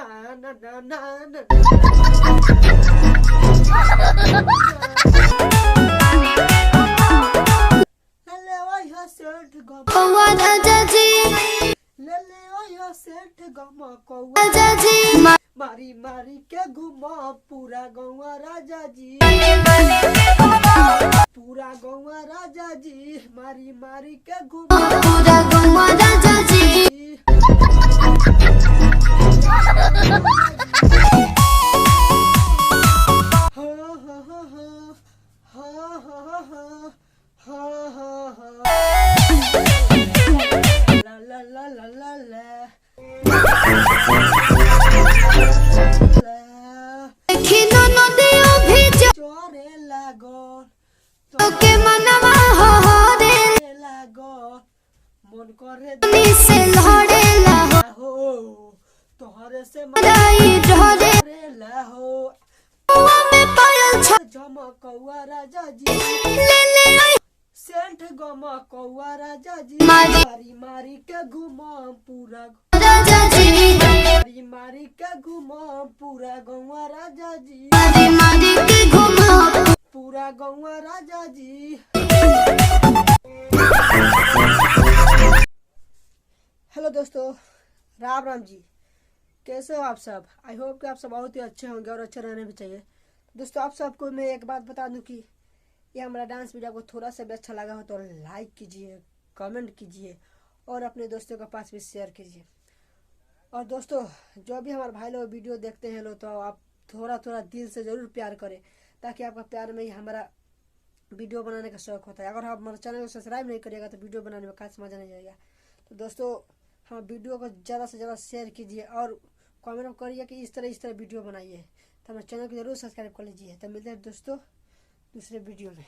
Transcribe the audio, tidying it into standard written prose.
ना ना ना ना ले ओ यो सेठ गम कौआ राजा जी ले ओ यो सेठ गम कौआ राजा जी मारी मारी के घुमा पूरा गौवा राजा जी पूरा गौवा राजा जी मारी मारी के घुमा पूरा कौआ राजा जी ला ला ला ला ला देखिनो नदियो भी चोरे लागो तो के मनवा हो रे लागो मन करे से लड़ेला हो तोहरे से मराई ढोरे ला हो कौआ में पायल झमकौआ राजा जी ले ले सेंठ गमा कौआ राजा जी मारी मारी मारी के घुमा पूरा राजा जी मारी मारी के घुमा पूरा गौवा राजा जी मारी मारी के घुमा पूरा गौवा राजा जी। हेलो दोस्तों, राम राम जी, कैसे हो आप सब। आई होप कि आप सब बहुत ही अच्छे होंगे और अच्छे रहने भी चाहिए। दोस्तों, आप सबको मैं एक बात बता दूं कि ये हमारा डांस वीडियो को थोड़ा सा भी अच्छा लगा हो तो लाइक कीजिए, कमेंट कीजिए और अपने दोस्तों के पास भी शेयर कीजिए। और दोस्तों, जो भी हमारे भाई लोग वीडियो देखते हैं लोग, तो आप थोड़ा थोड़ा दिल से ज़रूर प्यार करें, ताकि आपका प्यार में ही हमारा वीडियो बनाने का शौक होता है। अगर आप हमारे चैनल को सब्सक्राइब नहीं करिएगा तो वीडियो बनाने में खास मज़ा नहीं आएगा। तो दोस्तों, हम वीडियो को ज़्यादा से ज़्यादा शेयर कीजिए और कमेंट करिए कि इस तरह वीडियो बनाइए। तो हमारे चैनल को जरूर सब्सक्राइब कर लीजिए। तो मिलते हैं दोस्तों दूसरे वीडियो में।